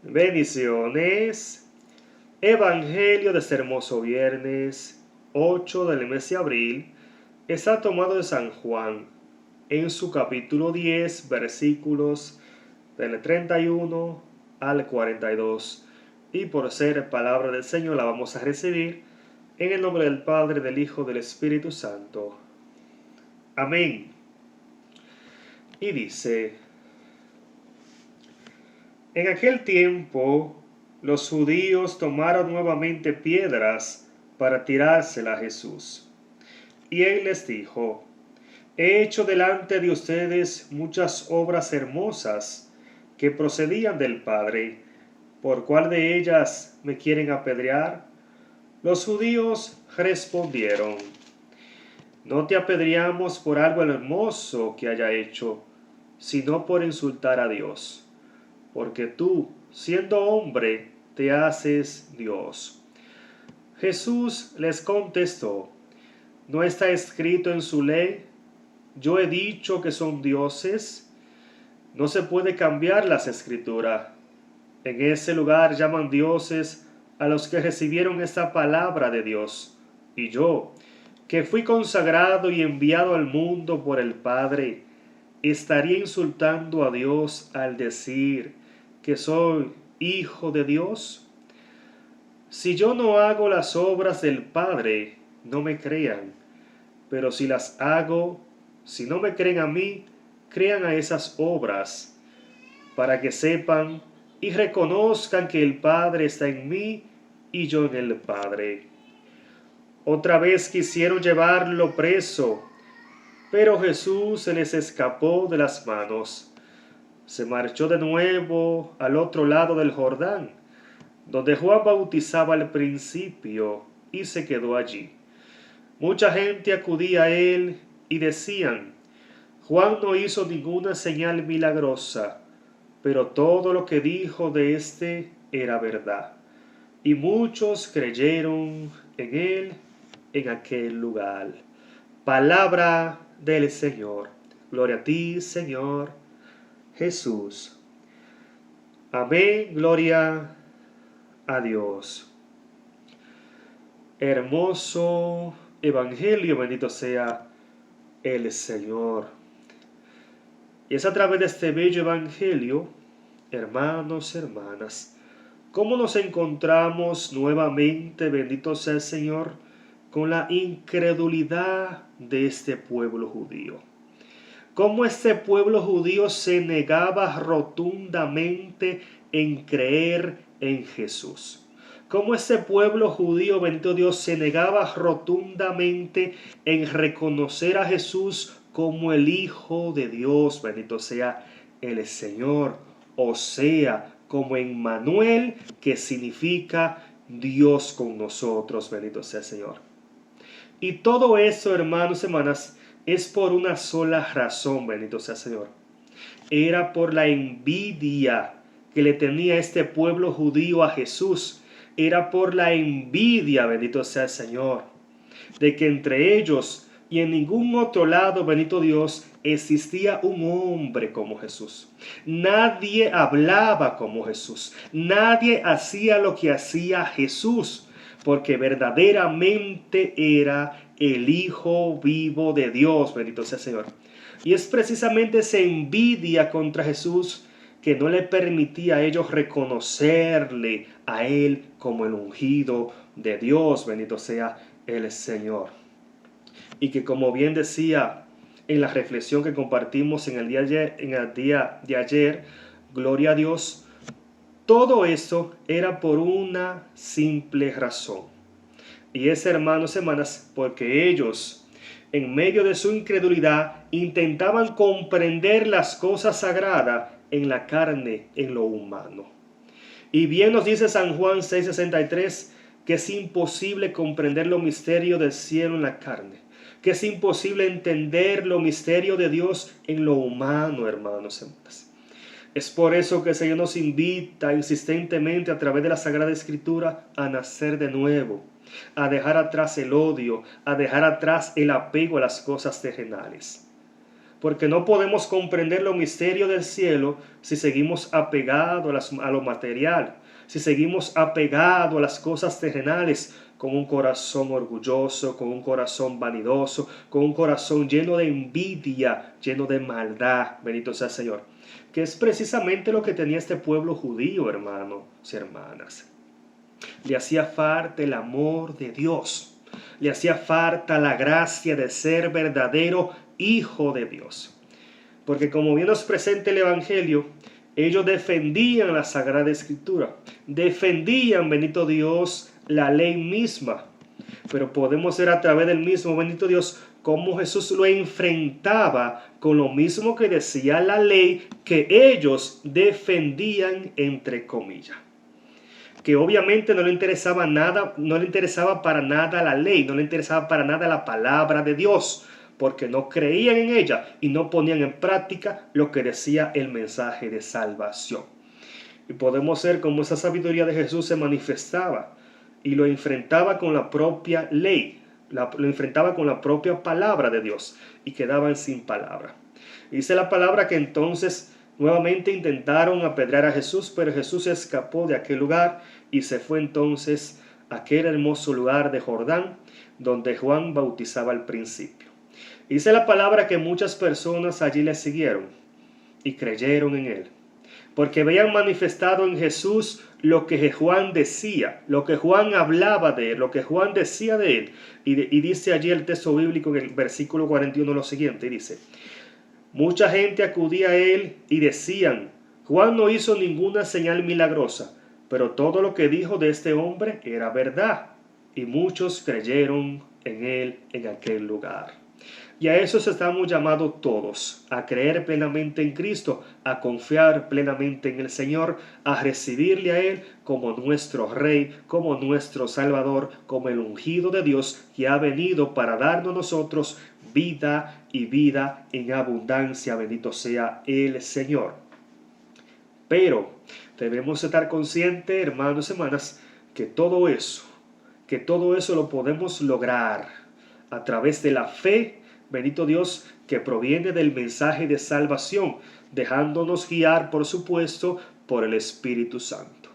Bendiciones. Evangelio de este hermoso viernes 8 del mes de abril está tomado de San Juan en su capítulo 10, versículos del 31 al 42. Y por ser palabra del Señor la vamos a recibir en el nombre del Padre, del Hijo, del Espíritu Santo. Amén. Y dice: en aquel tiempo los judíos tomaron nuevamente piedras para tirársela a Jesús. Y él les dijo: he hecho delante de ustedes muchas obras hermosas que procedían del Padre. ¿Por cuál de ellas me quieren apedrear? Los judíos respondieron: no te apedreamos por algo hermoso que haya hecho, sino por insultar a Dios, porque tú, siendo hombre, te haces Dios. Jesús les contestó: ¿no está escrito en su ley? Yo he dicho que son dioses. No se puede cambiar las escrituras. En ese lugar llaman dioses a los que recibieron esta palabra de Dios. Y yo, que fui consagrado y enviado al mundo por el Padre, estaría insultando a Dios al decir que soy hijo de Dios. Si yo no hago las obras del Padre, no me crean, pero si las hago, si no me creen a mí, crean a esas obras, para que sepan y reconozcan que el Padre está en mí y yo en el Padre. Otra vez quisieron llevarlo preso, pero Jesús se les escapó de las manos. Se marchó de nuevo al otro lado del Jordán, donde Juan bautizaba al principio, y se quedó allí. Mucha gente acudía a él y decían: Juan no hizo ninguna señal milagrosa, pero todo lo que dijo de éste era verdad. Y muchos creyeron en él en aquel lugar. Palabra del Señor. Gloria a ti, Señor Jesús. Amén. Gloria a Dios. Hermoso Evangelio, bendito sea el Señor. Y es a través de este bello Evangelio, hermanos, hermanas, cómo nos encontramos nuevamente, bendito sea el Señor, con la incredulidad de este pueblo judío. Cómo este pueblo judío se negaba rotundamente en creer en Jesús. Cómo este pueblo judío, bendito Dios, se negaba rotundamente en reconocer a Jesús como el Hijo de Dios, bendito sea el Señor, o sea, como Emmanuel, que significa Dios con nosotros, bendito sea el Señor. Y todo eso, hermanos y hermanas, es por una sola razón, bendito sea el Señor. Era por la envidia que le tenía este pueblo judío a Jesús. Era por la envidia, bendito sea el Señor, de que entre ellos y en ningún otro lado, bendito Dios, existía un hombre como Jesús. Nadie hablaba como Jesús. Nadie hacía lo que hacía Jesús, porque verdaderamente era el Hijo vivo de Dios, bendito sea el Señor. Y es precisamente esa envidia contra Jesús que no le permitía a ellos reconocerle a Él como el ungido de Dios, bendito sea el Señor. Y que, como bien decía en la reflexión que compartimos en el día de ayer, gloria a Dios, todo eso era por una simple razón. Y es, hermanos y hermanas, porque ellos, en medio de su incredulidad, intentaban comprender las cosas sagradas en la carne, en lo humano. Y bien nos dice San Juan 6:63 que es imposible comprender los misterios del cielo en la carne, que es imposible entender los misterios de Dios en lo humano, hermanos y hermanas. Es por eso que el Señor nos invita insistentemente a través de la Sagrada Escritura a nacer de nuevo, a dejar atrás el odio, a dejar atrás el apego a las cosas terrenales. porque no podemos comprender los misterios del cielo si seguimos apegados a lo material, si seguimos apegados a las cosas terrenales, con un corazón orgulloso, con un corazón vanidoso, con un corazón lleno de envidia, lleno de maldad, bendito sea el Señor, que es precisamente lo que tenía este pueblo judío, hermanos y hermanas. Le hacía falta el amor de Dios, le hacía falta la gracia de ser verdadero hijo de Dios. Porque como bien nos presenta el Evangelio, ellos defendían la Sagrada Escritura, defendían, bendito Dios, la ley misma. Pero podemos ver a través del mismo, bendito Dios, cómo Jesús lo enfrentaba con lo mismo que decía la ley que ellos defendían, entre comillas. Que obviamente no le interesaba nada, no le interesaba para nada la ley, no le interesaba para nada la palabra de Dios, porque no creían en ella y no ponían en práctica lo que decía el mensaje de salvación. Y podemos ver cómo esa sabiduría de Jesús se manifestaba y lo enfrentaba con la propia ley, lo enfrentaba con la propia palabra de Dios y quedaban sin palabra. Dice la palabra que entonces nuevamente intentaron apedrear a Jesús, pero Jesús escapó de aquel lugar y se fue entonces a aquel hermoso lugar de Jordán, donde Juan bautizaba al principio. Dice la palabra que muchas personas allí le siguieron y creyeron en él, porque habían manifestado en Jesús lo que Juan decía, lo que Juan hablaba de él, lo que Juan decía de él. Y dice allí el texto bíblico en el versículo 41 lo siguiente, dice: mucha gente acudía a él y decían: Juan no hizo ninguna señal milagrosa, pero todo lo que dijo de este hombre era verdad. Y muchos creyeron en él en aquel lugar. Y a eso estamos llamados todos, a creer plenamente en Cristo, a confiar plenamente en el Señor, a recibirle a Él como nuestro Rey, como nuestro Salvador, como el ungido de Dios que ha venido para darnos a nosotros vida y vida en abundancia. Bendito sea el Señor. Pero debemos estar conscientes, hermanos y hermanas, que todo eso lo podemos lograr a través de la fe, bendito Dios, que proviene del mensaje de salvación, dejándonos guiar, por supuesto, por el Espíritu Santo.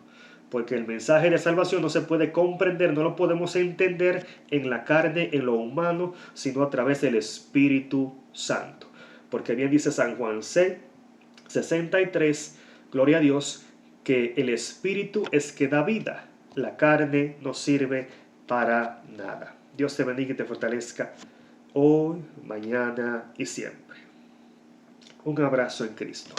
Porque el mensaje de salvación no se puede comprender, no lo podemos entender en la carne, en lo humano, sino a través del Espíritu Santo. Porque bien dice San Juan 6:63, gloria a Dios, que el Espíritu es que da vida, la carne no sirve para nada. Dios te bendiga y te fortalezca hoy, mañana y siempre. Un abrazo en Cristo.